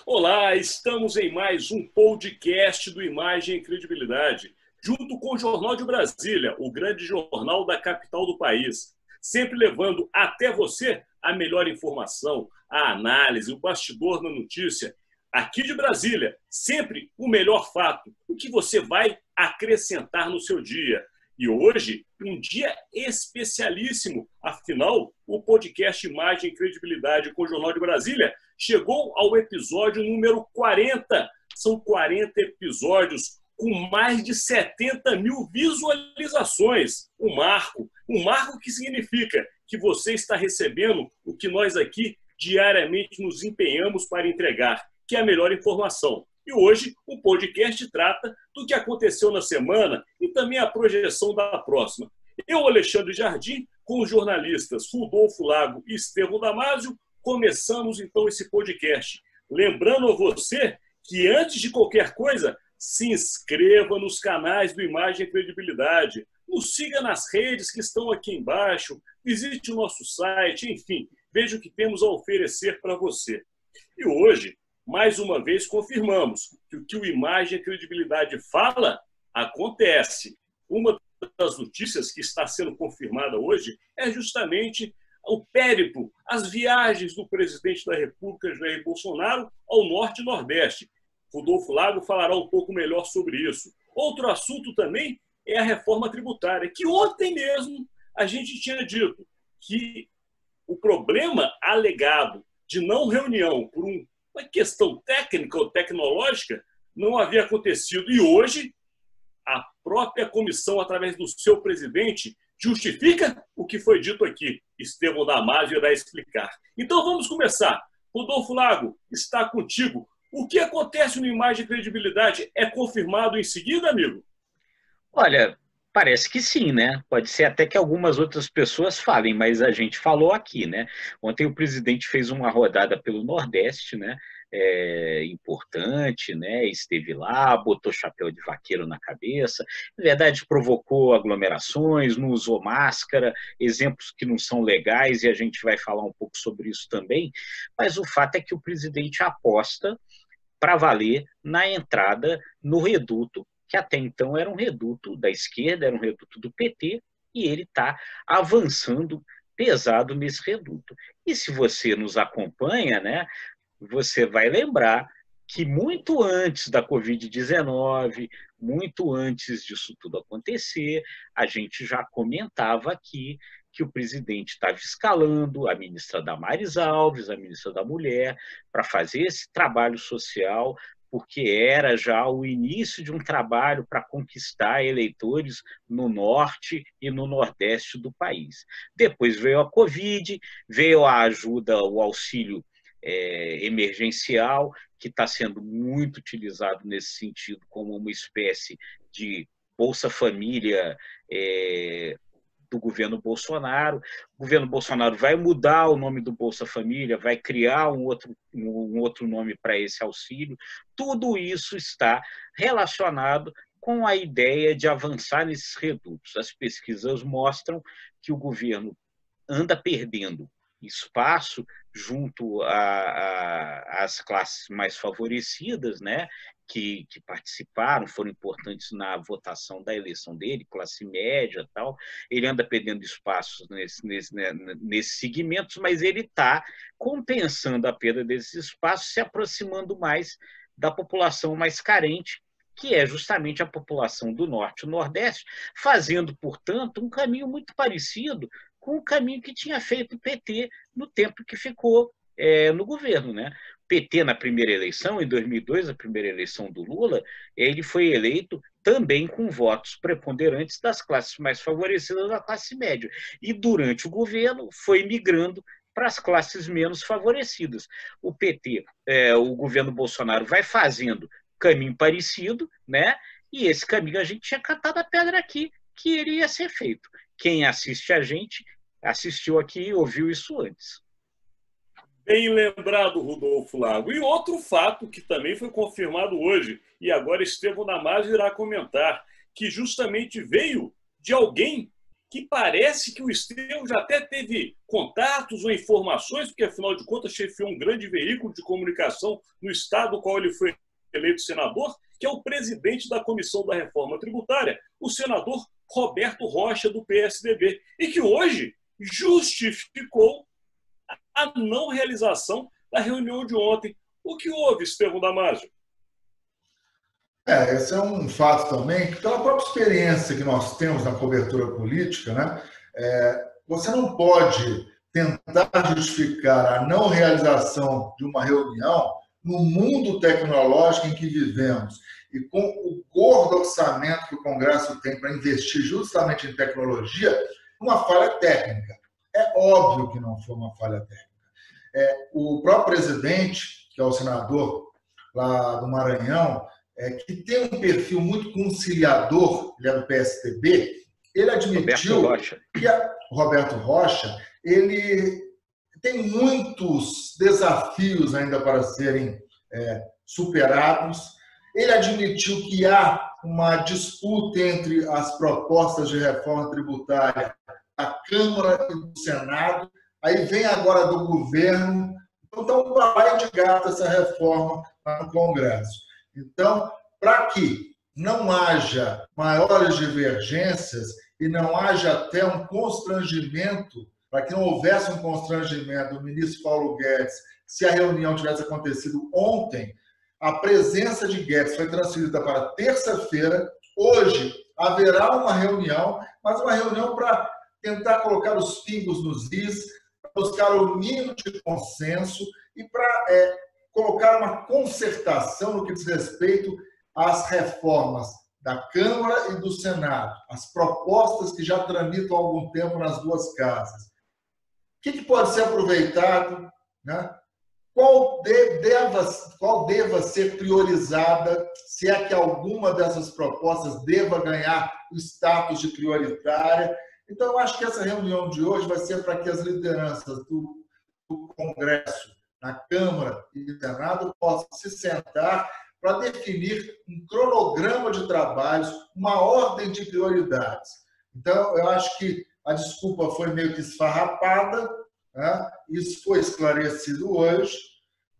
Olá, estamos em mais um podcast do Imagem e Credibilidade, junto com o Jornal de Brasília, o grande jornal da capital do país, sempre levando até você a melhor informação, a análise, o bastidor na notícia. Aqui de Brasília, sempre o melhor fato, o que você vai acrescentar no seu dia. E hoje, um dia especialíssimo. Afinal, o podcast Imagem e Credibilidade com o Jornal de Brasília chegou ao episódio número 40. São 40 episódios com mais de 70 mil visualizações. Um marco que significa que você está recebendo o que nós aqui diariamente nos empenhamos para entregar, que é a melhor informação. E hoje o podcast trata do que aconteceu na semana e também a projeção da próxima. Eu, Alexandre Jardim, com os jornalistas Rodolfo Lago e Estevão Damásio, começamos então esse podcast. Lembrando a você que antes de qualquer coisa, se inscreva nos canais do Imagem e Credibilidade, nos siga nas redes que estão aqui embaixo, visite o nosso site, enfim, veja o que temos a oferecer para você. E hoje, mais uma vez, confirmamos que o que o Imagem e Credibilidade fala, acontece. Uma das notícias que está sendo confirmada hoje é justamente o périplo, as viagens do presidente da República, Jair Bolsonaro, ao Norte e Nordeste. Rodolfo Lago falará um pouco melhor sobre isso. Outro assunto também é a reforma tributária, que ontem mesmo a gente tinha dito que o problema alegado de não reunião por uma questão técnica ou tecnológica não havia acontecido. E hoje, a própria comissão, através do seu presidente, justifica o que foi dito aqui. Estevão Damásio irá explicar. Então vamos começar. Rodolfo Lago, está contigo. O que acontece no Imagem e Credibilidade é confirmado em seguida, amigo? Olha, parece que sim, né? Pode ser até que algumas outras pessoas falem, mas a gente falou aqui, né? Ontem o presidente fez uma rodada pelo Nordeste, né? Importante, né? Esteve lá, botou chapéu de vaqueiro na cabeça, na verdade provocou aglomerações, não usou máscara, exemplos que não são legais, e a gente vai falar um pouco sobre isso também, mas o fato é que o presidente aposta para valer na entrada no reduto, que até então era um reduto da esquerda, era um reduto do PT, e ele está avançando pesado nesse reduto. E se você nos acompanha, né, você vai lembrar que muito antes da Covid-19, muito antes disso tudo acontecer, a gente já comentava aqui que o presidente estava escalando a ministra Damares Alves, a ministra da Mulher, para fazer esse trabalho social, porque era já o início de um trabalho para conquistar eleitores no norte e no nordeste do país. Depois veio a Covid, veio a ajuda, o auxílio emergencial, que está sendo muito utilizado nesse sentido como uma espécie de Bolsa Família do governo Bolsonaro. O governo Bolsonaro vai mudar o nome do Bolsa Família, vai criar um outro nome para esse auxílio. Tudo isso está relacionado com a ideia de avançar nesses redutos. As pesquisas mostram que o governo anda perdendo espaço junto às classes mais favorecidas, né, que participaram, foram importantes na votação da eleição dele, classe média e tal. Ele anda perdendo espaços nesses segmentos, mas ele está compensando a perda desses espaços, se aproximando mais da população mais carente, que é justamente a população do Norte e Nordeste, fazendo, portanto, um caminho muito parecido com o caminho que tinha feito o PT no tempo que ficou no governo, né? O PT, na primeira eleição, em 2002, a primeira eleição do Lula, ele foi eleito também com votos preponderantes das classes mais favorecidas da classe média. E, durante o governo, foi migrando para as classes menos favorecidas. O PT, o governo Bolsonaro, vai fazendo caminho parecido, né? E esse caminho a gente tinha catado a pedra aqui, que ele ia ser feito. Quem assiste a gente assistiu aqui e ouviu isso antes. Bem lembrado, Rodolfo Lago. E outro fato que também foi confirmado hoje, e agora Estevão Damásio irá comentar, que justamente veio de alguém que parece que o Estevão já até teve contatos ou informações, porque, afinal de contas, chefiou um grande veículo de comunicação no estado no qual ele foi eleito senador, que é o presidente da Comissão da Reforma Tributária, o senador Roberto Rocha, do PSDB, e que hoje justificou a não realização da reunião de ontem. O que houve, Estevão Damasio? Esse é um fato também que, pela própria experiência que nós temos na cobertura política, né, você não pode tentar justificar a não realização de uma reunião no mundo tecnológico em que vivemos e com o gordo orçamento que o Congresso tem para investir justamente em tecnologia, uma falha técnica. É óbvio que não foi uma falha técnica. O próprio presidente, que é o senador lá do Maranhão, que tem um perfil muito conciliador, ele é do PSDB, ele admitiu que Roberto Rocha, ele tem muitos desafios ainda para serem superados. Ele admitiu que há uma disputa entre as propostas de reforma tributária da Câmara e do Senado, aí vem agora do governo, então está um balaio de gato essa reforma lá no Congresso. Então, para que não haja maiores divergências e não haja até um constrangimento, para que não houvesse um constrangimento do ministro Paulo Guedes se a reunião tivesse acontecido ontem, a presença de Guedes foi transferida para terça-feira. Hoje haverá uma reunião, mas uma reunião para tentar colocar os pingos nos is, para buscar o mínimo de consenso e para colocar uma concertação no que diz respeito às reformas da Câmara e do Senado, as propostas que já tramitam há algum tempo nas duas casas. O que pode ser aproveitado, né? Qual deva ser priorizada, se é que alguma dessas propostas deva ganhar o status de prioritária. Então, eu acho que essa reunião de hoje vai ser para que as lideranças do Congresso, na Câmara e no Senado, possam se sentar para definir um cronograma de trabalhos, uma ordem de prioridades. Então, eu acho que a desculpa foi meio que esfarrapada, né? Isso foi esclarecido hoje,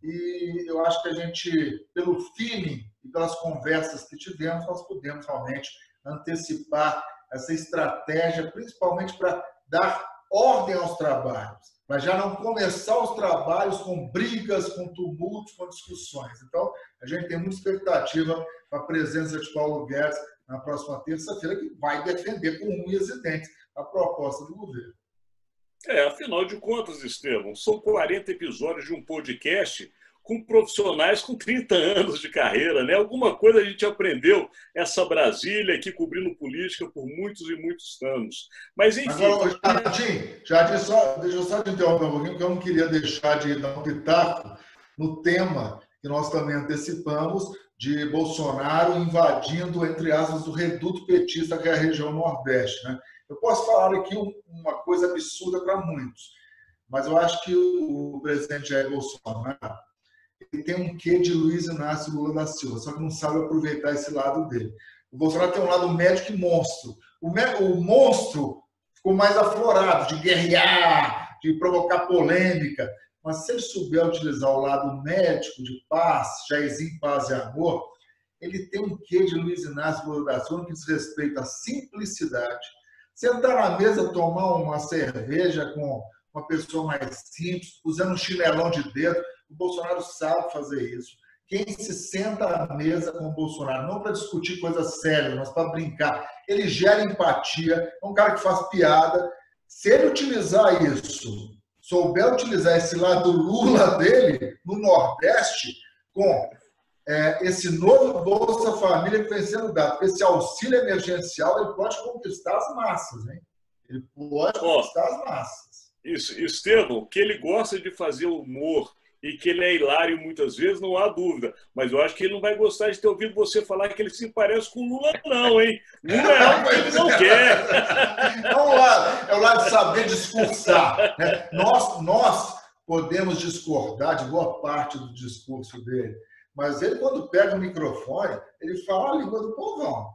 e eu acho que a gente, pelo feeling e pelas conversas que tivemos, nós pudemos realmente antecipar essa estratégia, principalmente para dar ordem aos trabalhos, mas já não começar os trabalhos com brigas, com tumultos, com discussões. Então, a gente tem muita expectativa para a presença de Paulo Guedes na próxima terça-feira, que vai defender com unhas e dentes a proposta do governo. Afinal de contas, Estevão, são 40 episódios de um podcast com profissionais com 30 anos de carreira, né? Alguma coisa a gente aprendeu essa Brasília aqui cobrindo política por muitos e muitos anos. Mas, enfim... Agora, Jardim, deixa eu só te interromper um pouquinho, porque eu não queria deixar de dar um pitaco no tema que nós também antecipamos de Bolsonaro invadindo, entre aspas, o reduto petista, que é a região Nordeste, né? Eu posso falar aqui uma coisa absurda para muitos, mas eu acho que o presidente Jair Bolsonaro ele tem um quê de Luiz Inácio Lula da Silva, só que não sabe aproveitar esse lado dele. O Bolsonaro tem um lado médico e monstro. O monstro ficou mais aflorado, de guerrear, de provocar polêmica, mas se ele souber utilizar o lado médico, de paz, Jairzinho, paz e amor, ele tem um quê de Luiz Inácio Lula da Silva que diz respeito à simplicidade. Sentar na mesa, tomar uma cerveja com uma pessoa mais simples, usando um chinelão de dedo, o Bolsonaro sabe fazer isso. Quem se senta à mesa com o Bolsonaro, não para discutir coisas sérias, mas para brincar, ele gera empatia, é um cara que faz piada. Se ele utilizar isso, souber utilizar esse lado Lula dele no Nordeste, com esse novo Bolsa Família que vem sendo dado, com esse auxílio emergencial, ele pode conquistar as massas, hein? Ele pode conquistar as massas. Isso, Estevão, que ele gosta de fazer humor e que ele é hilário muitas vezes, não há dúvida. Mas eu acho que ele não vai gostar de ter ouvido você falar que ele se parece com o Lula, não, hein? Lula é algo que ele não quer. É o lado de saber discursar, né? Nós podemos discordar de boa parte do discurso dele, mas ele, quando pega o microfone, ele fala a língua do povão.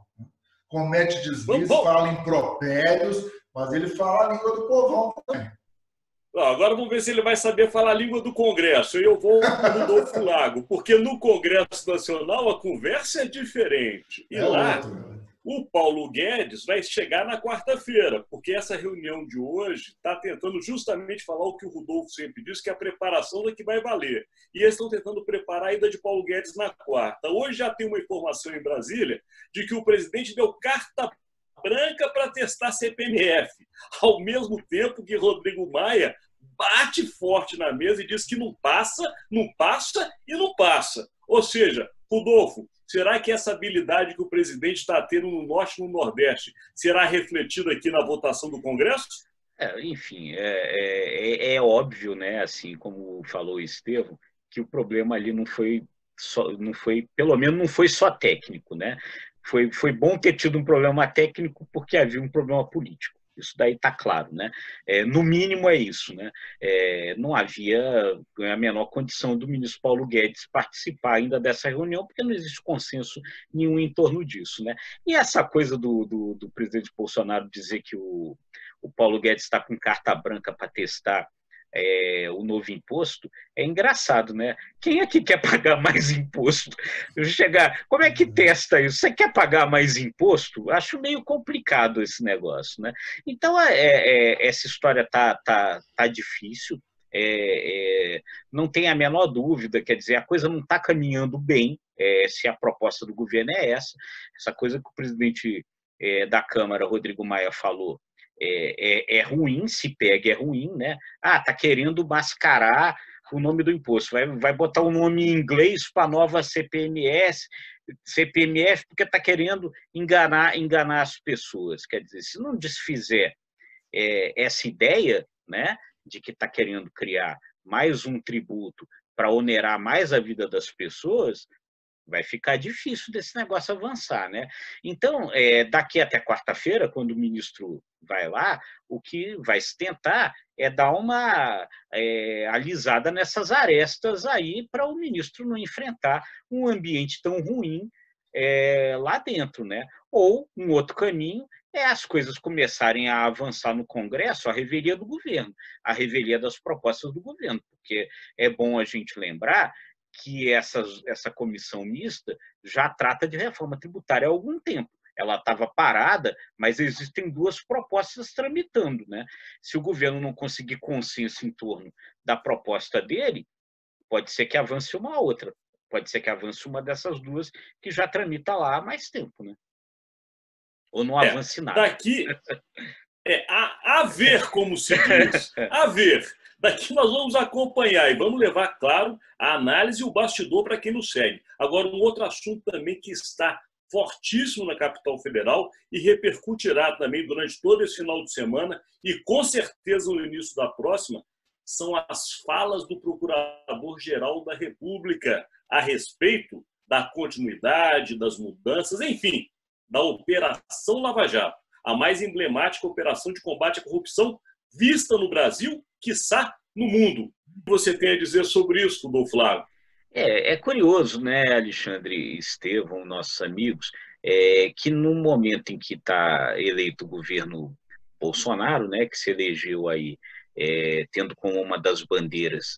Comete deslize, fala impropérios, mas ele fala a língua do povão também. Agora vamos ver se ele vai saber falar a língua do Congresso. E eu vou com o Rodolfo Lago, porque no Congresso Nacional a conversa é diferente. E lá, o Paulo Guedes vai chegar na quarta-feira, porque essa reunião de hoje está tentando justamente falar o que o Rodolfo sempre disse, que é a preparação da que vai valer. E eles estão tentando preparar a ida de Paulo Guedes na quarta. Hoje já tem uma informação em Brasília de que o presidente deu carta branca para testar CPMF, ao mesmo tempo que Rodrigo Maia bate forte na mesa e diz que não passa, não passa e não passa. Ou seja, Rodolfo, será que essa habilidade que o presidente está tendo no Norte e no Nordeste será refletida aqui na votação do Congresso? Enfim, é óbvio, né, assim como falou o Estevão, que o problema ali não foi, pelo menos não foi só técnico, né? Foi bom ter tido um problema técnico porque havia um problema político. Isso daí está claro, né? No mínimo é isso, né? Não havia a menor condição do ministro Paulo Guedes participar ainda dessa reunião, porque não existe consenso nenhum em torno disso, né? E essa coisa do presidente Bolsonaro dizer que o Paulo Guedes está com carta branca para testar o novo imposto, é engraçado, né? Quem é que quer pagar mais imposto? Como é que testa isso? Você quer pagar mais imposto? Acho meio complicado esse negócio, né? Então, essa história tá difícil, não tem a menor dúvida, quer dizer, a coisa não está caminhando bem, se a proposta do governo é essa coisa que o presidente da Câmara, Rodrigo Maia, falou, é ruim, se pega, é ruim, né? Tá querendo mascarar o nome do imposto, vai botar o nome em inglês para a nova CPMF, porque está querendo enganar as pessoas. Quer dizer, se não desfizer essa ideia, né, de que está querendo criar mais um tributo para onerar mais a vida das pessoas, vai ficar difícil desse negócio avançar, né? Então, daqui até quarta-feira, quando o ministro vai lá, o que vai se tentar é dar uma alisada nessas arestas aí para o ministro não enfrentar um ambiente tão ruim lá dentro, né? Ou um outro caminho é as coisas começarem a avançar no Congresso, a revelia do governo, a revelia das propostas do governo, porque é bom a gente lembrar que essa comissão mista já trata de reforma tributária há algum tempo. Ela estava parada, mas existem duas propostas tramitando, né? Se o governo não conseguir consenso em torno da proposta dele, pode ser que avance uma outra, pode ser que avance uma dessas duas que já tramita lá há mais tempo, né? Ou não avance nada. Daqui a ver, como se diz, a ver. Daqui nós vamos acompanhar e vamos levar, claro, a análise e o bastidor para quem nos segue. Agora, um outro assunto também que está fortíssimo na capital federal e repercutirá também durante todo esse final de semana e com certeza no início da próxima, são as falas do Procurador-Geral da República a respeito da continuidade, das mudanças, enfim, da Operação Lava Jato, a mais emblemática operação de combate à corrupção vista no Brasil, quiçá no mundo. O que você tem a dizer sobre isso, Rodolfo Lago? É curioso, né, Alexandre e Estevão, nossos amigos, que no momento em que está eleito o governo Bolsonaro, né, que se elegeu aí, tendo como uma das bandeiras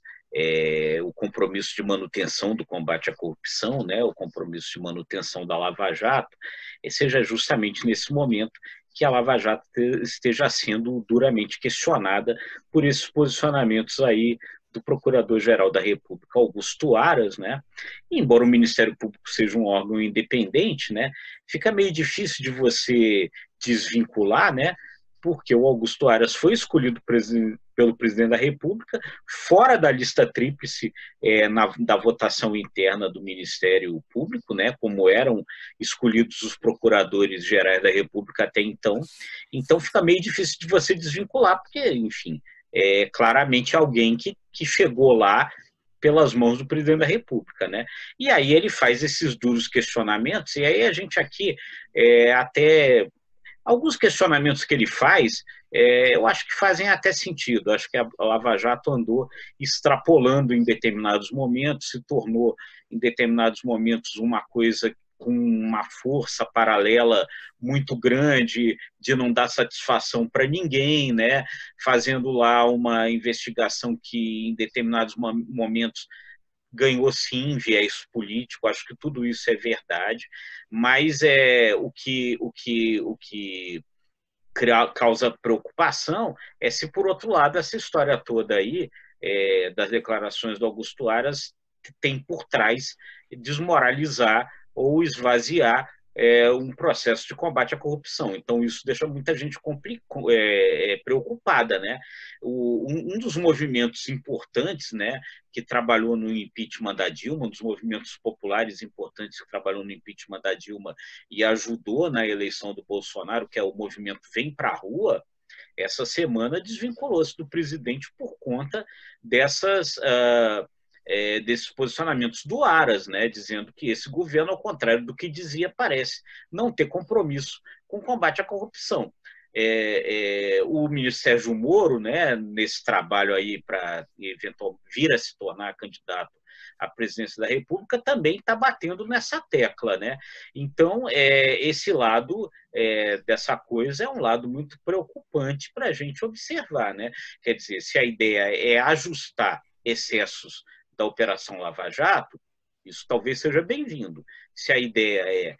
o compromisso de manutenção do combate à corrupção, né, o compromisso de manutenção da Lava Jato, seja justamente nesse momento que a Lava Jato esteja sendo duramente questionada por esses posicionamentos aí do Procurador-Geral da República, Augusto Aras, né? E, embora o Ministério Público seja um órgão independente, né, fica meio difícil de você desvincular, né, porque o Augusto Aras foi escolhido pelo presidente da República, fora da lista tríplice da votação interna do Ministério Público, né, como eram escolhidos os procuradores gerais da República até então. Então fica meio difícil de você desvincular, porque, enfim, é claramente alguém que chegou lá pelas mãos do presidente da República, né? E aí ele faz esses duros questionamentos, e aí a gente aqui até... Alguns questionamentos que ele faz, eu acho que fazem até sentido. Acho que a Lava Jato andou extrapolando em determinados momentos, se tornou, em determinados momentos, uma coisa com uma força paralela muito grande, de não dar satisfação para ninguém, né? Fazendo lá uma investigação que, em determinados momentos, ganhou sim viés político. Acho que tudo isso é verdade, mas o que causa preocupação é se, por outro lado, essa história toda aí das declarações do Augusto Aras tem por trás desmoralizar ou esvaziar um processo de combate à corrupção. Então, isso deixa muita gente preocupada, né? Um dos movimentos importantes, né, que trabalhou no impeachment da Dilma, um dos movimentos populares importantes que trabalhou no impeachment da Dilma e ajudou na eleição do Bolsonaro, que é o movimento Vem Pra Rua, essa semana desvinculou-se do presidente por conta desses posicionamentos do Aras, né, dizendo que esse governo, ao contrário do que dizia, parece não ter compromisso com o combate à corrupção. O ministro Sérgio Moro, né, nesse trabalho aí para eventualmente vir a se tornar candidato à presidência da República, também está batendo nessa tecla, né? Então, esse lado dessa coisa é um lado muito preocupante para a gente observar, né? Quer dizer, se a ideia é ajustar excessos da Operação Lava Jato, isso talvez seja bem-vindo. Se a ideia é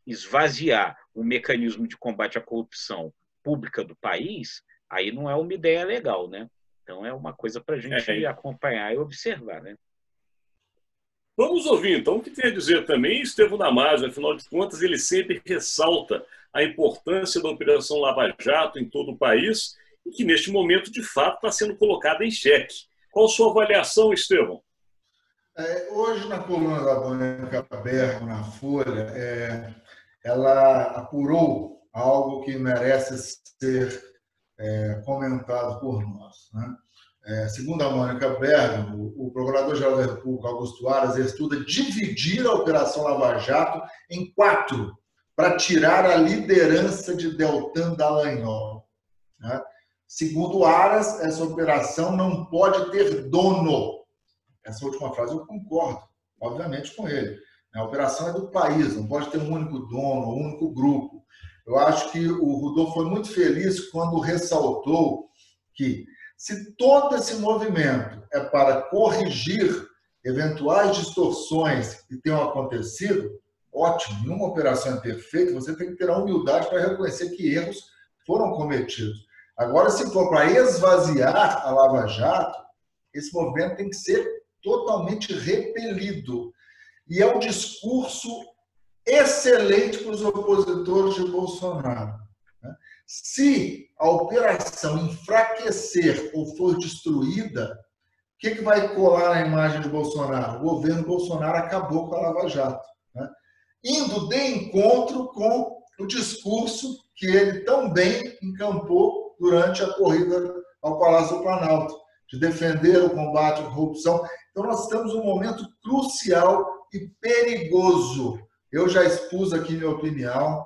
esvaziar o mecanismo de combate à corrupção pública do país, aí não é uma ideia legal, né? Então é uma coisa para a gente acompanhar e observar, né? Vamos ouvir, então, o que tem a dizer também Estevão Damasio. Afinal de contas, ele sempre ressalta a importância da Operação Lava Jato em todo o país e que, neste momento, de fato, está sendo colocada em xeque. Qual a sua avaliação, Estevão? Hoje, na coluna da Mônica Berro, na Folha, ela apurou algo que merece ser comentado por nós, né? Segundo a Mônica Bergamo, o Procurador-Geral da República, Augusto Aras, estuda dividir a Operação Lava Jato em 4 para tirar a liderança de Deltan Dallagnol, né? Segundo Aras, essa operação não pode ter dono. Essa última frase eu concordo, obviamente, com ele. A operação é do país, não pode ter um único dono, um único grupo. Eu acho que o Rodolfo foi muito feliz quando ressaltou que, se todo esse movimento é para corrigir eventuais distorções que tenham acontecido, ótimo, nenhuma operação é perfeita, você tem que ter a humildade para reconhecer que erros foram cometidos. Agora, se for para esvaziar a Lava Jato, esse movimento tem que ser totalmente repelido. E é um discurso excelente para os opositores de Bolsonaro. Se a operação enfraquecer ou for destruída, o que vai colar na imagem de Bolsonaro? O governo Bolsonaro acabou com a Lava Jato, né? Indo de encontro com o discurso que ele tão bem encampou durante a corrida ao Palácio do Planalto, de defender o combate à corrupção. Então, nós estamos num momento crucial e perigoso. Eu já expus aqui minha opinião.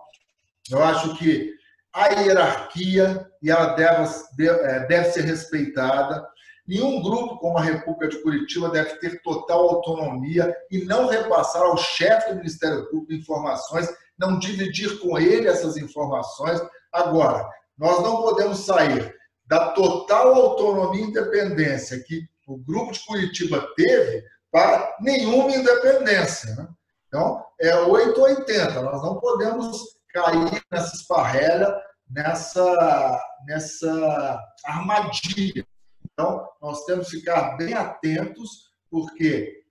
Eu acho que a hierarquia, e ela deve ser respeitada. Nenhum grupo como a República de Curitiba deve ter total autonomia e não repassar ao chefe do Ministério Público informações, não dividir com ele essas informações. Agora, nós não podemos sair da total autonomia e independência que o Grupo de Curitiba teve para nenhuma independência, né? Então, é 880. Nós não podemos cair nessa esparrelha, nessa armadilha. Então, nós temos que ficar bem atentos, porque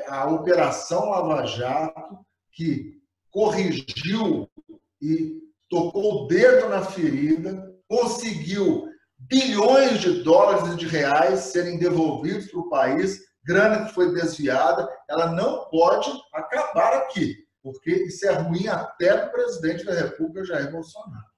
a Operação Lava Jato, que corrigiu e tocou o dedo na ferida, conseguiu bilhões de dólares e de reais serem devolvidos para o país, grana que foi desviada, ela não pode acabar aqui, porque isso é ruim até para o presidente da República, Jair Bolsonaro.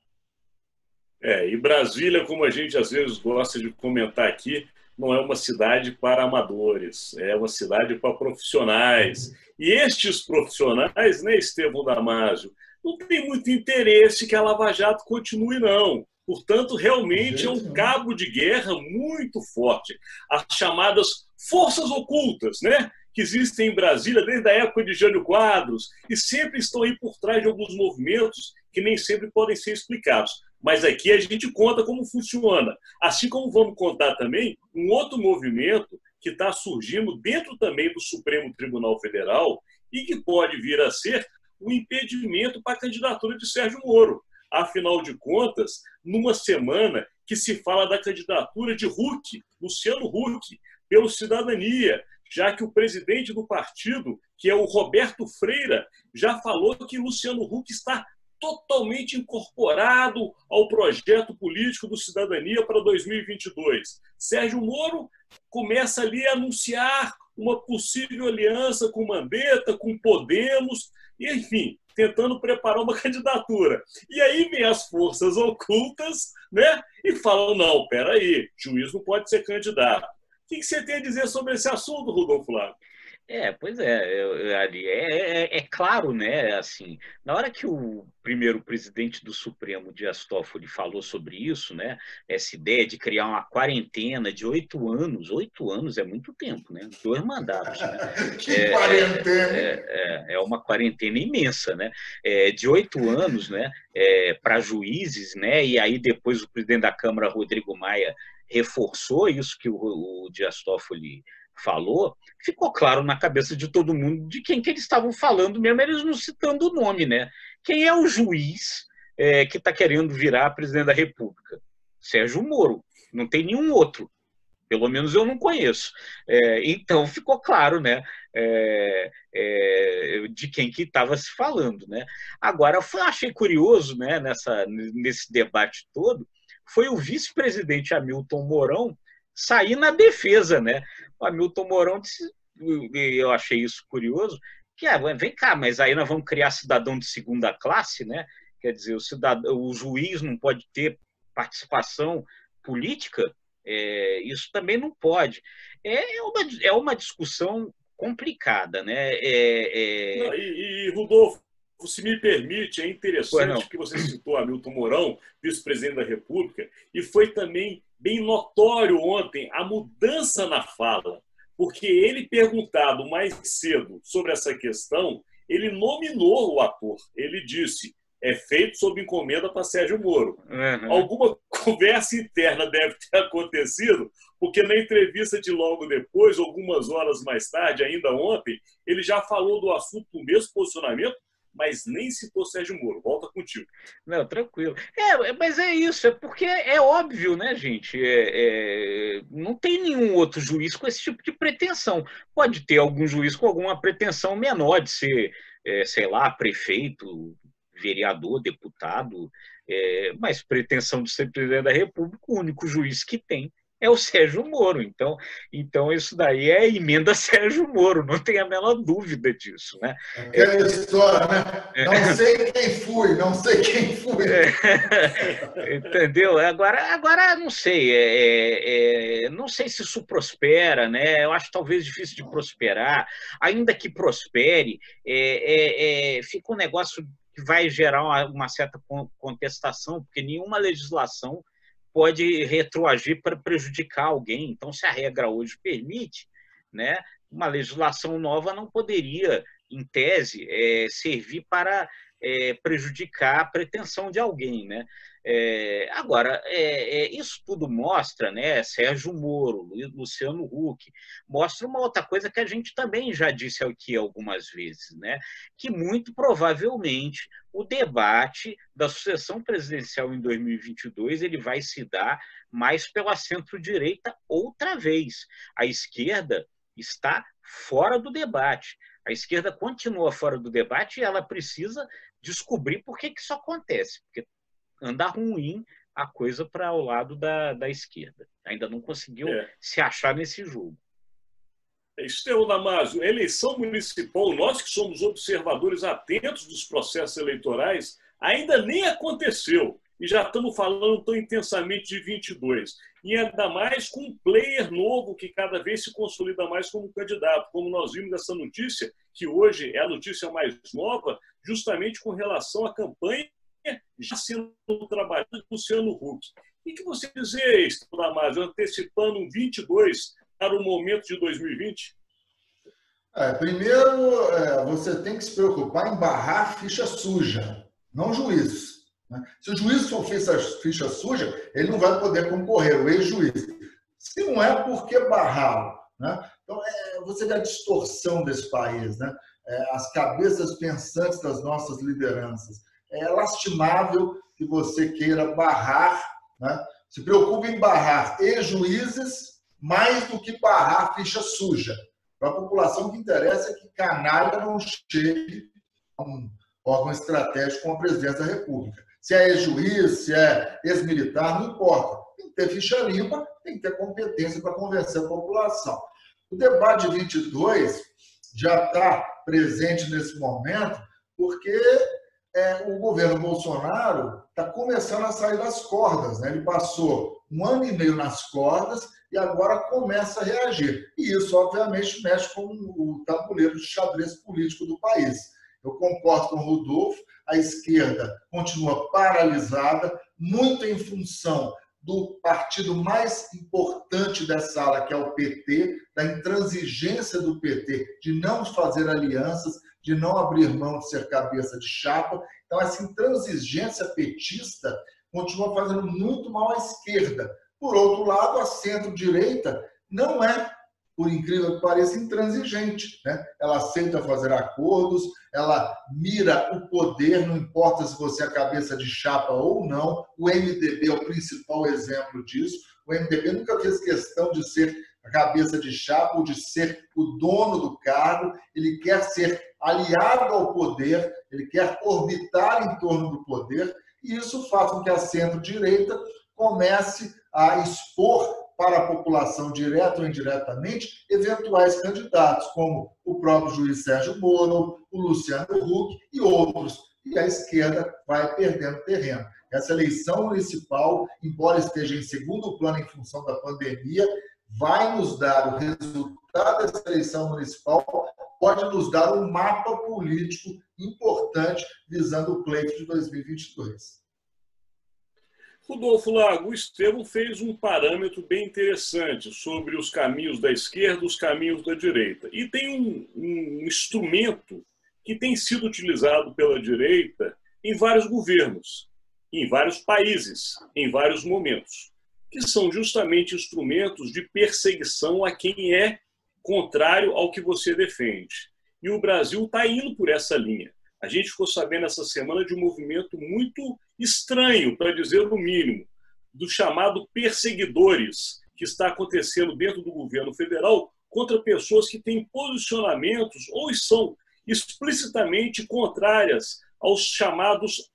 E Brasília, como a gente às vezes gosta de comentar aqui, não é uma cidade para amadores, é uma cidade para profissionais. E estes profissionais, né, Estevão Damasio, não tem muito interesse que a Lava Jato continue, não. Portanto, realmente é um cabo de guerra muito forte. As chamadas forças ocultas, né, que existem em Brasília desde a época de Jânio Quadros e sempre estão aí por trás de alguns movimentos que nem sempre podem ser explicados. Mas aqui a gente conta como funciona. Assim como vamos contar também um outro movimento que está surgindo dentro também do Supremo Tribunal Federal e que pode vir a ser o impedimento para a candidatura de Sérgio Moro. Afinal de contas, numa semana que se fala da candidatura de Huck, Luciano Huck, pelo Cidadania, já que o presidente do partido, que é o Roberto Freira, já falou que Luciano Huck está totalmente incorporado ao projeto político do Cidadania para 2022. Sérgio Moro começa ali a anunciar uma possível aliança com Mandetta, com Podemos, enfim, tentando preparar uma candidatura. E aí vem as forças ocultas, né, e falam, não, peraí, juiz não pode ser candidato. O que você tem a dizer sobre esse assunto, Rodolfo Flávio? Pois é, Ali, é claro, né, assim, na hora que o primeiro presidente do Supremo, Dias Toffoli, falou sobre isso, né, essa ideia de criar uma quarentena de 8 anos é muito tempo, né, 2 mandatos, né? Que quarentena! É uma quarentena imensa, né, de 8 anos, né, para juízes, né, e aí depois o presidente da Câmara, Rodrigo Maia, reforçou isso que o Dias Toffoli falou, ficou claro na cabeça de todo mundo de quem que eles estavam falando, mesmo eles não citando o nome, né? Quem é o juiz que está querendo virar presidente da República? Sérgio Moro. Não tem nenhum outro. Pelo menos eu não conheço. Então ficou claro, né? De quem que estava se falando, né? Agora, eu achei curioso, né? Nesse debate todo, foi o vice-presidente Hamilton Mourão sair na defesa, né? O Hamilton Mourão disse, eu achei isso curioso, que vem cá, mas aí nós vamos criar cidadão de segunda classe, né? Quer dizer, o juiz não pode ter participação política, isso também não pode. É uma discussão complicada, né? Rodolfo, se me permite, é interessante que você citou Hamilton Mourão, vice-presidente da República, e foi também bem notório ontem a mudança na fala, porque ele, perguntado mais cedo sobre essa questão, ele nominou o ator. Ele disse, é feito sob encomenda para Sérgio Moro. Uhum. Alguma conversa interna deve ter acontecido, porque na entrevista de logo depois, algumas horas mais tarde, ainda ontem, ele já falou do assunto do mesmo posicionamento, mas nem citou Sérgio Moro. Volta contigo. Não, tranquilo. Mas é isso, porque é óbvio, né, gente? Não tem nenhum outro juiz com esse tipo de pretensão. Pode ter algum juiz com alguma pretensão menor de ser, sei lá, prefeito, vereador, deputado, mas pretensão de ser presidente da República, o único juiz que tem é o Sérgio Moro. Então isso daí é emenda Sérgio Moro, não tem a menor dúvida disso, né? Aquela história, né? Não sei quem fui. Entendeu? Agora não sei, não sei se isso prospera, né? Eu acho talvez difícil de prosperar, ainda que prospere, fica um negócio que vai gerar uma certa contestação, porque nenhuma legislação pode retroagir para prejudicar alguém. Então, se a regra hoje permite, né, uma legislação nova não poderia, em tese, servir para prejudicar a pretensão de alguém, né? Agora, isso tudo mostra, né, Sérgio Moro, Luciano Huck, mostra uma outra coisa que a gente também já disse aqui algumas vezes, né, que muito provavelmente o debate da sucessão presidencial em 2022 ele vai se dar mais pela centro-direita outra vez. A esquerda está fora do debate. A esquerda continua fora do debate e ela precisa descobrir por que isso acontece, porque anda ruim a coisa para o lado da esquerda. Ainda não conseguiu se achar nesse jogo. Estevão Damasio, eleição municipal, nós que somos observadores atentos dos processos eleitorais, ainda nem aconteceu. E já estamos falando tão intensamente de 22. E ainda mais com um player novo que cada vez se consolida mais como candidato. Como nós vimos nessa notícia, que hoje é a notícia mais nova, justamente com relação à campanha já sendo trabalhado com Luciano Huck. E que você dizer, Estevão Damasio, antecipando um 22 para o momento de 2020? Primeiro, você tem que se preocupar em barrar ficha suja, não juiz. Né? Se o juiz for ficha suja, ele não vai poder concorrer, o ex-juiz. Se não é, por que barrá-lo? Né? Então, você vê a distorção desse país, né? As cabeças pensantes das nossas lideranças. É lastimável que você queira barrar, né? Se preocupe em barrar ex-juízes mais do que barrar ficha suja. Para a população, o que interessa é que canalha não chegue a um órgão estratégico como a Presidência da República. Se é ex-juiz, se é ex-militar, não importa. Tem que ter ficha limpa, tem que ter competência para convencer a população. O debate de 22 já está presente nesse momento porque o governo Bolsonaro está começando a sair das cordas. Né? Ele passou 1 ano e meio nas cordas e agora começa a reagir. E isso, obviamente, mexe com o tabuleiro de xadrez político do país. Eu concordo com o Rodolfo, a esquerda continua paralisada, muito em função do partido mais importante dessa ala, que é o PT, da intransigência do PT, de não fazer alianças, de não abrir mão de ser cabeça de chapa. Então, essa intransigência petista continua fazendo muito mal à esquerda. Por outro lado, a centro-direita não é, por incrível que pareça, intransigente. Né? Ela aceita fazer acordos, ela mira o poder, não importa se você é cabeça de chapa ou não. O MDB é o principal exemplo disso. O MDB nunca fez questão de ser a cabeça de chapa ou de ser o dono do cargo. Ele quer ser aliado ao poder, ele quer orbitar em torno do poder, e isso faz com que a centro-direita comece a expor para a população, direta ou indiretamente, eventuais candidatos, como o próprio juiz Sérgio Moro, o Luciano Huck e outros. E a esquerda vai perdendo terreno. Essa eleição municipal, embora esteja em segundo plano em função da pandemia, vai nos dar o resultado dessa eleição municipal, pode nos dar um mapa político importante visando o pleito de 2022. Rodolfo Lago, o Estevão fez um parâmetro bem interessante sobre os caminhos da esquerda, os caminhos da direita. E tem um instrumento que tem sido utilizado pela direita em vários governos, em vários países, em vários momentos, que são justamente instrumentos de perseguição a quem é contrário ao que você defende. E o Brasil está indo por essa linha. A gente ficou sabendo essa semana de um movimento muito estranho, para dizer o mínimo, do chamado perseguidores, que está acontecendo dentro do governo federal contra pessoas que têm posicionamentos ou são explicitamente contrárias aos chamados,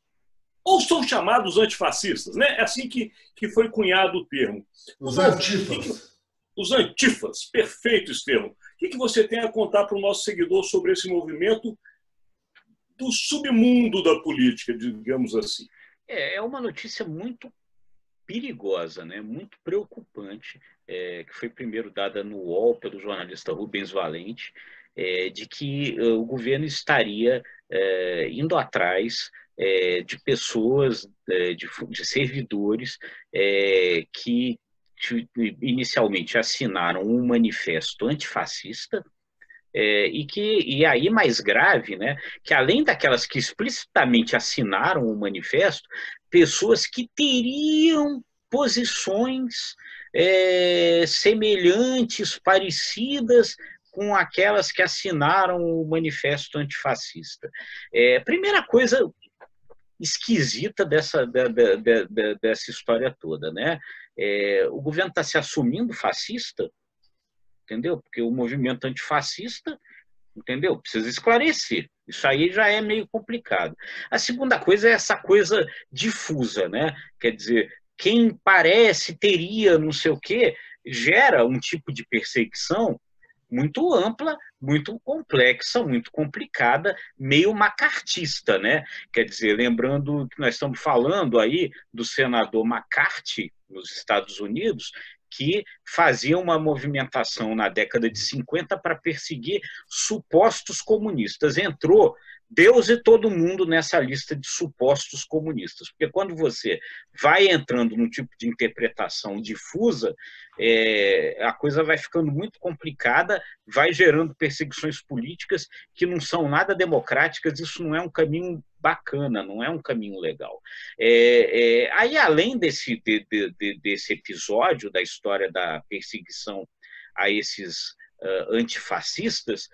ou são chamados antifascistas, né? É assim que foi cunhado o termo. Os antifas. Os antifas, perfeito, Estevão. O que você tem a contar para o nosso seguidor sobre esse movimento do submundo da política, digamos assim? É uma notícia muito perigosa, né? Muito preocupante, que foi primeiro dada no UOL pelo jornalista Rubens Valente, de que o governo estaria indo atrás de pessoas, de servidores que inicialmente assinaram um manifesto antifascista, e aí mais grave, né, que além daquelas que explicitamente assinaram o manifesto, pessoas que teriam posições semelhantes, parecidas com aquelas que assinaram o manifesto antifascista. Primeira coisa esquisita dessa história toda, né? O governo está se assumindo fascista, entendeu? Porque o movimento antifascista, entendeu? Precisa esclarecer. Isso aí já é meio complicado. A segunda coisa é essa coisa difusa, né? Quer dizer, quem parece, teria, não sei o quê, gera um tipo de perseguição muito ampla, muito complexa, muito complicada, meio macartista, né? Quer dizer, lembrando que nós estamos falando aí do senador McCarthy, nos Estados Unidos, que fazia uma movimentação na década de 50 para perseguir supostos comunistas. Entrou Deus e todo mundo nessa lista de supostos comunistas, porque quando você vai entrando num tipo de interpretação difusa, a coisa vai ficando muito complicada, vai gerando perseguições políticas que não são nada democráticas. Isso não é um caminho bacana, não é um caminho legal. Aí, além desse episódio da história da perseguição a esses antifascistas,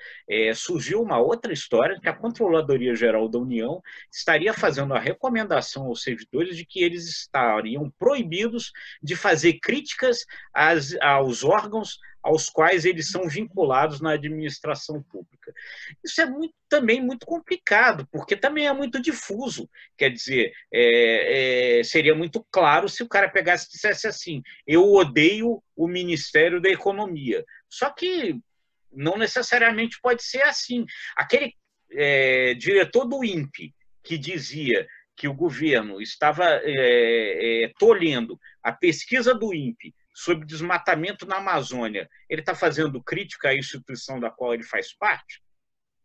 surgiu uma outra história que a Controladoria Geral da União estaria fazendo a recomendação aos servidores de que eles estariam proibidos de fazer críticas aos órgãos aos quais eles são vinculados na administração pública. Isso é também muito complicado, porque também é muito difuso. Quer dizer, seria muito claro se o cara pegasse e dissesse assim: eu odeio o Ministério da Economia. Só que não necessariamente pode ser assim. Aquele diretor do INPE que dizia que o governo estava tolhendo a pesquisa do INPE sobre desmatamento na Amazônia, ele está fazendo crítica à instituição da qual ele faz parte?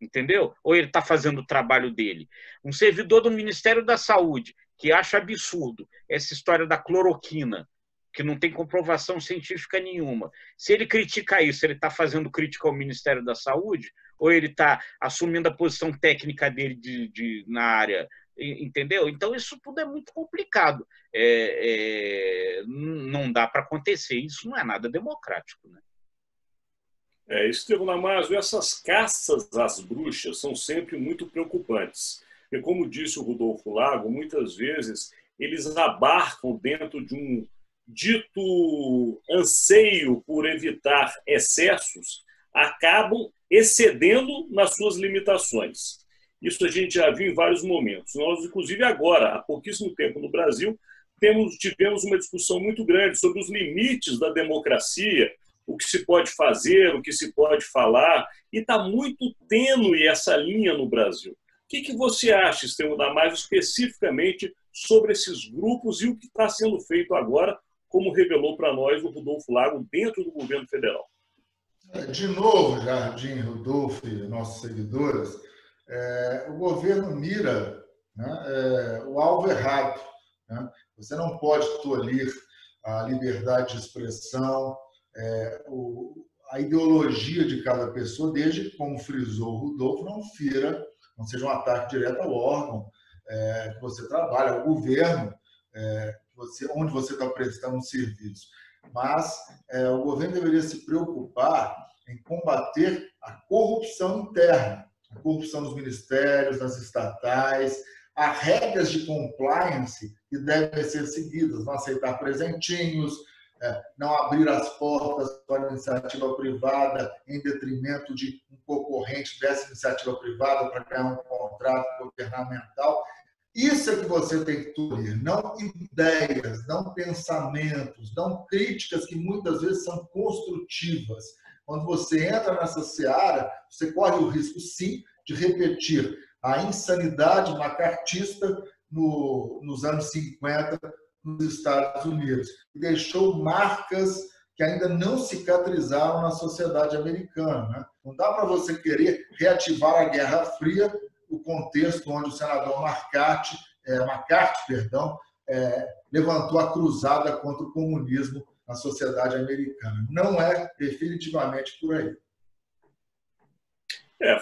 Entendeu? Ou ele está fazendo o trabalho dele? Um servidor do Ministério da Saúde que acha absurdo essa história da cloroquina, que não tem comprovação científica nenhuma. Se ele critica isso, ele está fazendo crítica ao Ministério da Saúde? Ou ele está assumindo a posição técnica dele na área? Entendeu? Então, isso tudo é muito complicado. Não dá para acontecer. Isso não é nada democrático, né? Estevão Damasio, essas caças às bruxas são sempre muito preocupantes. E como disse o Rodolfo Lago, muitas vezes eles abarcam dentro de um dito anseio por evitar excessos, acabam excedendo nas suas limitações. Isso a gente já viu em vários momentos. Nós, inclusive agora, há pouquíssimo tempo no Brasil, tivemos uma discussão muito grande sobre os limites da democracia, o que se pode fazer, o que se pode falar, e está muito tênue essa linha no Brasil. O que você acha, Estevão Damasio, especificamente sobre esses grupos e o que está sendo feito agora, como revelou para nós o Rodolfo Lago, dentro do governo federal? De novo, Jardim, Rodolfo e nossos seguidores, o governo mira, né, o alvo errado. Né? Você não pode tolir a liberdade de expressão, a ideologia de cada pessoa, desde que, como frisou o Rodolfo, não seja um ataque direto ao órgão que você trabalha, ao governo onde você está prestando um serviço. Mas o governo deveria se preocupar em combater a corrupção interna, a corrupção dos ministérios, das estatais. Há regras de compliance que devem ser seguidas, não aceitar presentinhos, não abrir as portas para a iniciativa privada em detrimento de um concorrente dessa iniciativa privada para ganhar um contrato governamental. Isso é que você tem que tolir, não ideias, não pensamentos, não críticas que muitas vezes são construtivas. Quando você entra nessa seara, você corre o risco, sim, de repetir a insanidade macartista nos anos 50 nos Estados Unidos. E deixou marcas que ainda não cicatrizaram na sociedade americana. Né? Não dá para você querer reativar a Guerra Fria, o contexto onde o senador McCarthy, levantou a cruzada contra o comunismo na sociedade americana. Não é definitivamente por aí.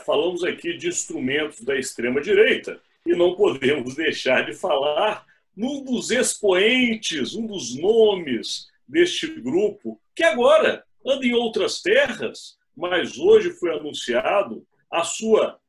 Falamos aqui de instrumentos da extrema-direita e não podemos deixar de falar num dos expoentes, um dos nomes deste grupo, que agora anda em outras terras, mas hoje foi anunciado a sua,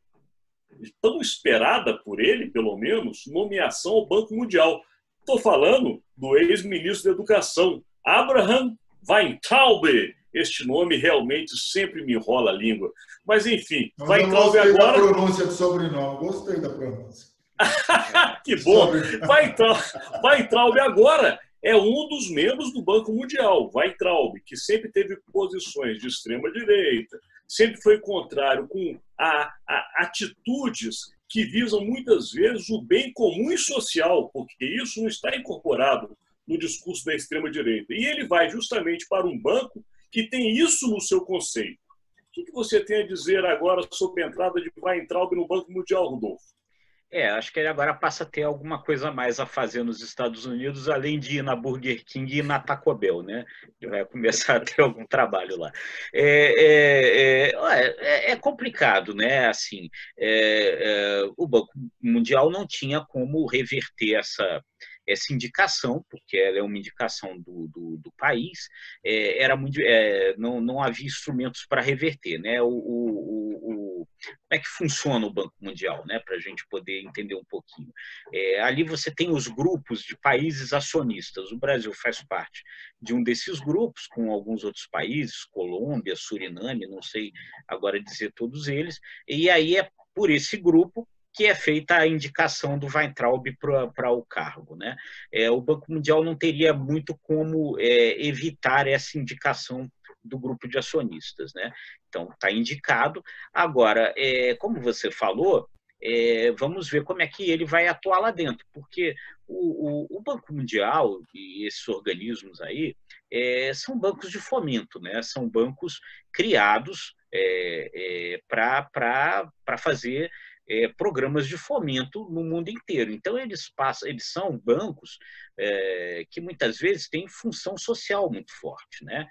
tão esperada por ele, pelo menos, nomeação ao Banco Mundial. Estou falando do ex-ministro da Educação, Abraham Weintraub. Este nome realmente sempre me enrola a língua. Mas, enfim, Weintraub agora... Gostei da pronúncia do sobrenome, gostei da pronúncia. Que bom! Weintraub agora é um dos membros do Banco Mundial. Weintraub, que sempre teve posições de extrema-direita, sempre foi contrário com atitudes que visam muitas vezes o bem comum e social, porque isso não está incorporado no discurso da extrema-direita. E ele vai justamente para um banco que tem isso no seu conceito. O que você tem a dizer agora sobre a entrada de Weintraub no Banco Mundial, Rodolfo? Acho que ele agora passa a ter alguma coisa mais a fazer nos Estados Unidos, além de ir na Burger King e na Taco Bell, né? Ele vai começar a ter algum trabalho lá. É complicado, né? Assim, o Banco Mundial não tinha como reverter essa indicação, porque ela é uma indicação do país, não havia instrumentos para reverter, né? Como é que funciona o Banco Mundial, né? Para a gente poder entender um pouquinho. Ali você tem os grupos de países acionistas. O Brasil faz parte de um desses grupos, com alguns outros países, Colômbia, Suriname, não sei agora dizer todos eles, e aí é por esse grupo que é feita a indicação do Weintraub para o cargo, né? O Banco Mundial não teria muito como evitar essa indicação do grupo de acionistas, né? Então, está indicado. Agora, como você falou, vamos ver como é que ele vai atuar lá dentro, porque o Banco Mundial e esses organismos aí são bancos de fomento, né? São bancos criados para fazer programas de fomento no mundo inteiro. Então, eles são bancos que muitas vezes têm função social muito forte, né?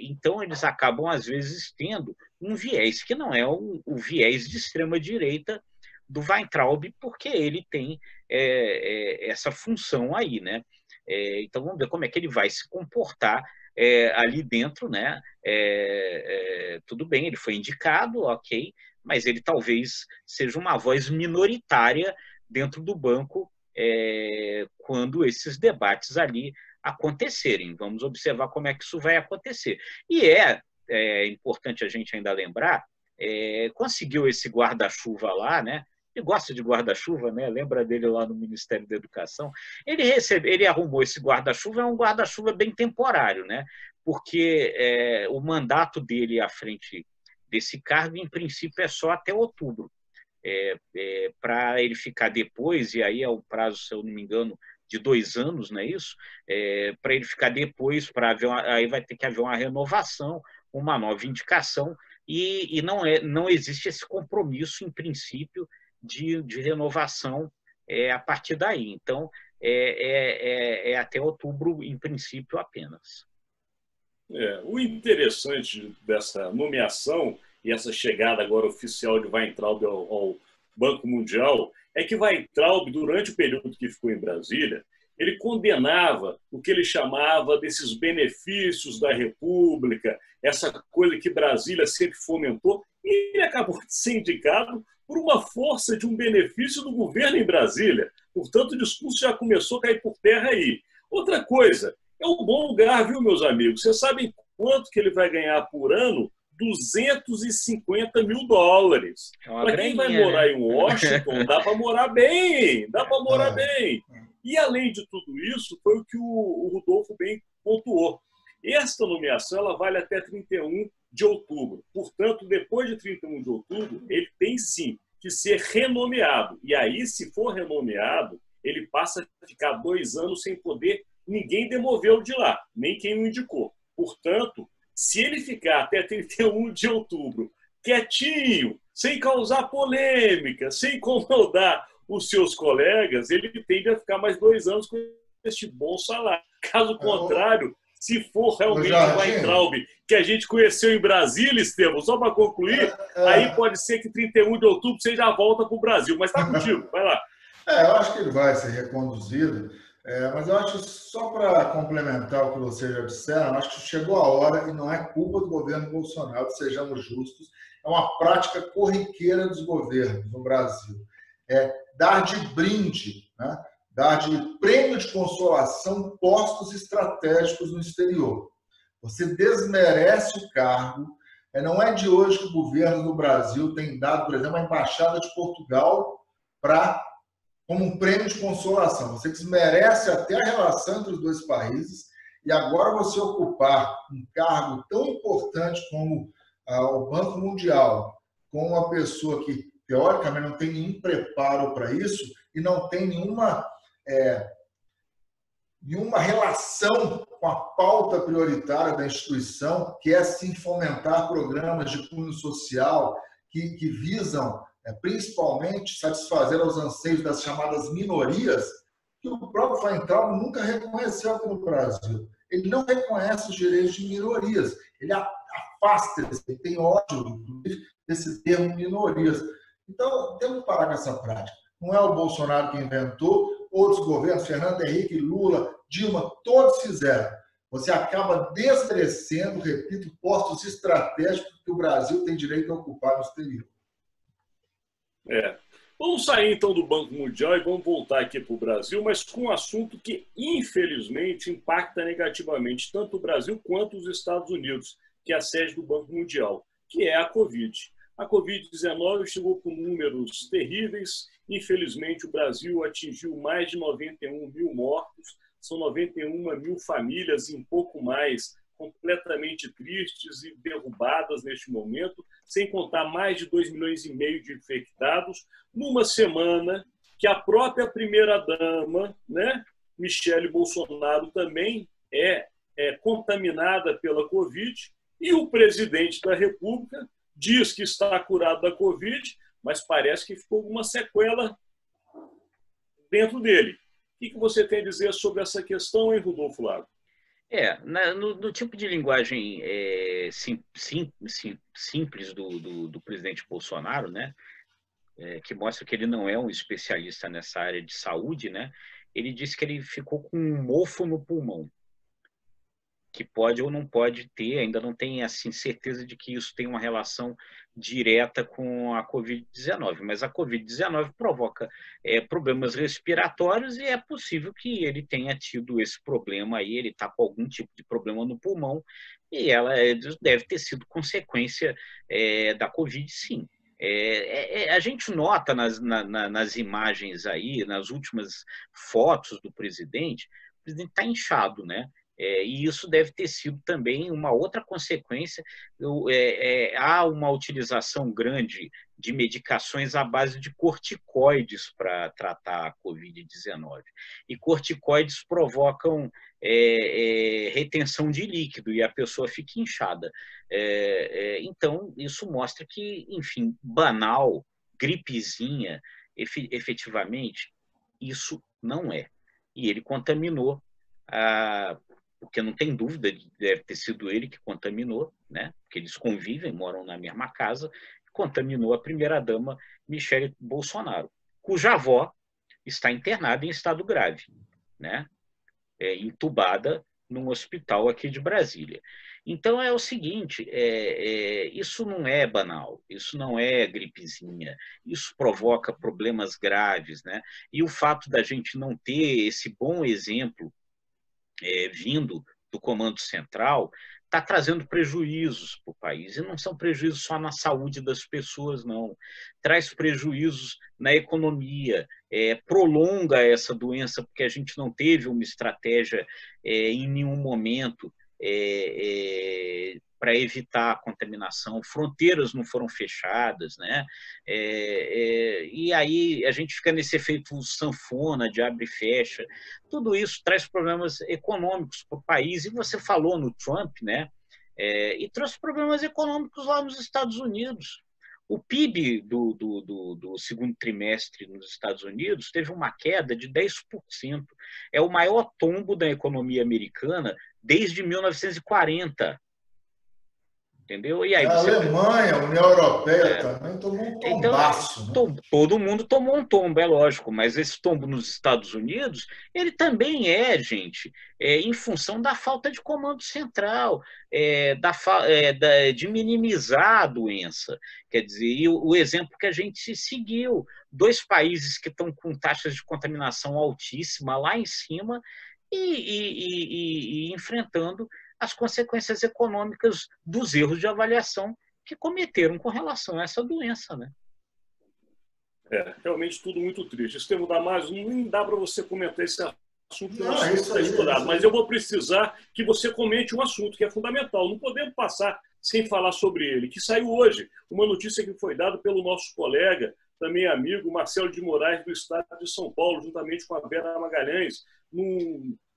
Então, eles acabam, às vezes, tendo um viés que não é o viés de extrema-direita do Weintraub, porque ele tem essa função aí, né? Então, vamos ver como é que ele vai se comportar ali dentro, né? Tudo bem, ele foi indicado, ok, mas ele talvez seja uma voz minoritária dentro do banco quando esses debates ali acontecerem. Vamos observar como é que isso vai acontecer. E é importante a gente ainda lembrar, conseguiu esse guarda-chuva lá, né? Ele gosta de guarda-chuva, né? Lembra dele lá no Ministério da Educação? Ele arrumou esse guarda-chuva, é um guarda-chuva bem temporário, né? Porque o mandato dele à frente desse cargo, em princípio, é só até outubro. Para ele ficar depois, e aí é o prazo, se eu não me engano, de 2 anos, não é isso? Para ele ficar depois, aí vai ter que haver uma renovação, uma nova indicação, e não existe esse compromisso, em princípio, de renovação a partir daí. Então, até outubro, em princípio, apenas. O interessante dessa nomeação e essa chegada agora oficial de Weintraub ao Banco Mundial é que Weintraub, durante o período que ficou em Brasília, ele condenava o que ele chamava desses benefícios da República, essa coisa que Brasília sempre fomentou, e ele acabou de ser indicado por uma força de um benefício do governo em Brasília. Portanto, o discurso já começou a cair por terra aí. Outra coisa, é um bom lugar, viu, meus amigos? Vocês sabem quanto que ele vai ganhar por ano? $250 mil. Para quem vai morar em Washington, dá para morar bem, bem. E, além de tudo isso, foi o que o Rodolfo bem pontuou. Esta nomeação ela vale até 31 de outubro. Portanto, depois de 31 de outubro, ele tem sim que ser renomeado. E aí, se for renomeado, ele passa a ficar 2 anos sem poder ninguém demovê-lo de lá, nem quem o indicou. Portanto, se ele ficar até 31 de outubro quietinho, sem causar polêmica, sem incomodar os seus colegas, ele tende a ficar mais 2 anos com este bom salário. Caso contrário, se for realmente o Weintraub que a gente conheceu em Brasília, Estevão, só para concluir, aí pode ser que 31 de outubro seja a volta para o Brasil. Mas está contigo, vai lá. Eu acho que ele vai ser reconduzido. Mas eu acho, só para complementar o que vocês já disseram, acho que chegou a hora, e não é culpa do governo Bolsonaro, sejamos justos, é uma prática corriqueira dos governos no Brasil. Dar de brinde, né? Dar de prêmio de consolação postos estratégicos no exterior. Você desmerece o cargo. Não é de hoje que o governo do Brasil tem dado, por exemplo, a Embaixada de Portugal como um prêmio de consolação. Você desmerece até a relação entre os dois países, e agora você ocupar um cargo tão importante como o Banco Mundial, com uma pessoa que, teoricamente, não tem nenhum preparo para isso e não tem nenhuma nenhuma relação com a pauta prioritária da instituição, que é sim fomentar programas de cunho social que visam principalmente satisfazer os anseios das chamadas minorias, que o próprio Weintraub nunca reconheceu aqui no Brasil. Ele não reconhece os direitos de minorias, ele afasta, ele tem ódio desse termo minorias. Então, temos que parar com essa prática. Não é o Bolsonaro que inventou, outros governos, Fernando Henrique, Lula, Dilma, todos fizeram. Você acaba desmerecendo, repito, postos estratégicos que o Brasil tem direito a ocupar no exterior. Vamos sair então do Banco Mundial e vamos voltar aqui para o Brasil, mas com um assunto que, infelizmente, impacta negativamente tanto o Brasil quanto os Estados Unidos, que é a sede do Banco Mundial, que é a Covid. A Covid-19 chegou com números terríveis. Infelizmente, o Brasil atingiu mais de 91 mil mortos. São 91 mil famílias, em pouco mais, completamente tristes e derrubadas neste momento, sem contar mais de 2,5 milhões de infectados, numa semana que a própria primeira-dama, né, Michele Bolsonaro, também é contaminada pela Covid, e o presidente da República diz que está curado da Covid, mas parece que ficou alguma sequela dentro dele. O que você tem a dizer sobre essa questão, hein, Rodolfo Lago? No tipo de linguagem simples do presidente Bolsonaro, né, que mostra que ele não é um especialista nessa área de saúde, né, ele disse que ele ficou com um mofo no pulmão, que pode ou não pode ter, ainda não tem assim, certeza de que isso tem uma relação direta com a Covid-19, mas a Covid-19 provoca problemas respiratórios e é possível que ele tenha tido esse problema aí, ele está com algum tipo de problema no pulmão e ela deve ter sido consequência da Covid, sim. A gente nota nas imagens aí, nas últimas fotos do presidente, o presidente está inchado, né? E isso deve ter sido também uma outra consequência. Há uma utilização grande de medicações à base de corticoides para tratar a Covid-19. E corticoides provocam retenção de líquido e a pessoa fica inchada. Então, isso mostra que, enfim, banal, gripezinha, efetivamente, isso não é. E ele contaminou porque não tem dúvida, deve ter sido ele que contaminou, né? Porque eles convivem, moram na mesma casa, contaminou a primeira-dama Michele Bolsonaro, cuja avó está internada em estado grave, né? Entubada num hospital aqui de Brasília. Então é o seguinte, isso não é banal, isso não é gripezinha, isso provoca problemas graves, né? E o fato da gente não ter esse bom exemplo vindo do Comando Central, está trazendo prejuízos para o país. E não são prejuízos só na saúde das pessoas, não. Traz prejuízos na economia, prolonga essa doença, porque a gente não teve uma estratégia em nenhum momento para evitar a contaminação, fronteiras não foram fechadas, né? E aí a gente fica nesse efeito sanfona de abre e fecha. Tudo isso traz problemas econômicos para o país, e você falou no Trump, né? E trouxe problemas econômicos lá nos Estados Unidos. O PIB do segundo trimestre nos Estados Unidos teve uma queda de 10%. É o maior tombo da economia americana desde 1940. Entendeu? E aí a Alemanha, a União Europeia também tomou um tombaço. Então, né? Todo mundo tomou um tombo, é lógico, mas esse tombo nos Estados Unidos, ele também gente, em função da falta de comando central, de minimizar a doença. Quer dizer, e o exemplo que a gente seguiu, 2 países que estão com taxas de contaminação altíssima lá em cima e enfrentando as consequências econômicas dos erros de avaliação que cometeram com relação a essa doença, né? Realmente tudo muito triste. Estevam Damasio, nem dá para você comentar esse assunto que não está estourado, mas eu vou precisar que você comente um assunto que é fundamental. Não podemos passar sem falar sobre ele, que saiu hoje, uma notícia que foi dada pelo nosso colega, também amigo, Marcelo de Moraes, do estado de São Paulo, juntamente com a Vera Magalhães,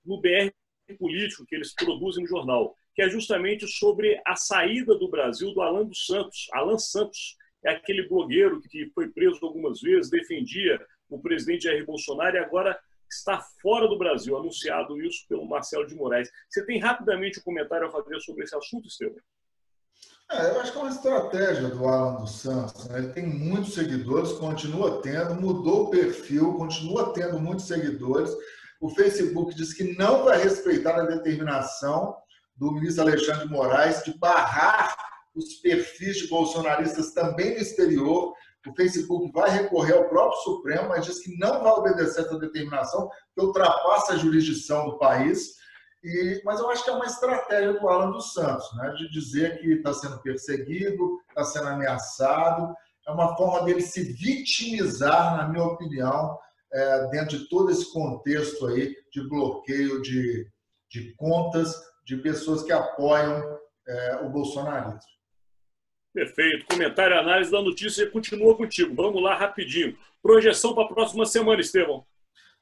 no BR Político, que eles produzem no jornal, que é justamente sobre a saída do Brasil do Alan dos Santos. Alan Santos é aquele blogueiro que foi preso algumas vezes, defendia o presidente Jair Bolsonaro e agora está fora do Brasil, anunciado isso pelo Marcelo de Moraes. Você tem rapidamente um comentário a fazer sobre esse assunto, Estevão? Eu acho que é uma estratégia do Alan dos Santos, né? Ele tem muitos seguidores, continua tendo, mudou o perfil, continua tendo muitos seguidores. O Facebook diz que não vai respeitar a determinação do ministro Alexandre de Moraes de barrar os perfis de bolsonaristas também no exterior. O Facebook vai recorrer ao próprio Supremo, mas diz que não vai obedecer essa determinação, que ultrapassa a jurisdição do país. Mas eu acho que é uma estratégia do Alan dos Santos, né? De dizer que está sendo perseguido, está sendo ameaçado. É uma forma dele se vitimizar, na minha opinião, dentro de todo esse contexto aí de bloqueio de contas de pessoas que apoiam o bolsonarismo. Perfeito. Comentário e análise da notícia continua contigo. Vamos lá rapidinho. Projeção para a próxima semana, Estevão.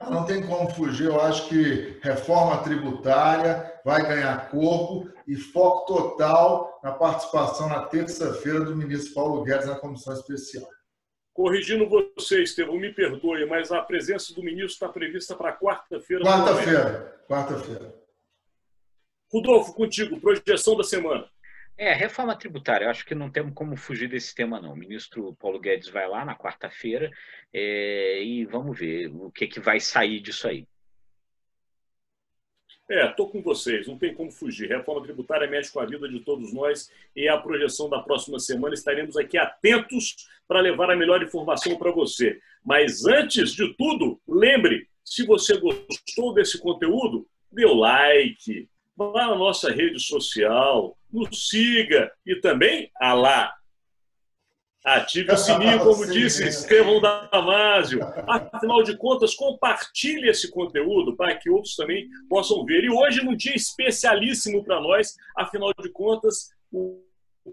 Não tem como fugir. Eu acho que reforma tributária vai ganhar corpo e foco total na participação na terça-feira do ministro Paulo Guedes na comissão especial. Corrigindo você, Estevão, me perdoe, mas a presença do ministro está prevista para quarta-feira. Quarta-feira. Rodolfo, contigo, projeção da semana. Reforma tributária. Eu acho que não temos como fugir desse tema, não. O ministro Paulo Guedes vai lá na quarta-feira e vamos ver o que vai sair disso aí. Estou com vocês, não tem como fugir. Reforma tributária mexe com a vida de todos nós e a projeção da próxima semana estaremos aqui atentos para levar a melhor informação para você. Mas antes de tudo, lembre, se você gostou desse conteúdo, dê o like, vá na nossa rede social, nos siga e também, ative o sininho, como disse Estevão Damasio. Afinal de contas, compartilhe esse conteúdo para que outros também possam ver. E hoje, num dia especialíssimo para nós, afinal de contas, o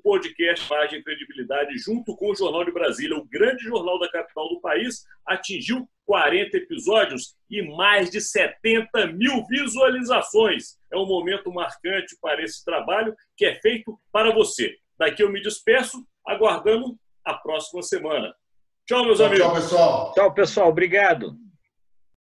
podcast Imagem e Credibilidade, junto com o Jornal de Brasília, o grande jornal da capital do país, atingiu 40 episódios e mais de 70 mil visualizações. É um momento marcante para esse trabalho que é feito para você. Daqui eu me despeço, aguardando a próxima semana. Tchau, meus amigos. Tchau, pessoal. Tchau, pessoal. Obrigado.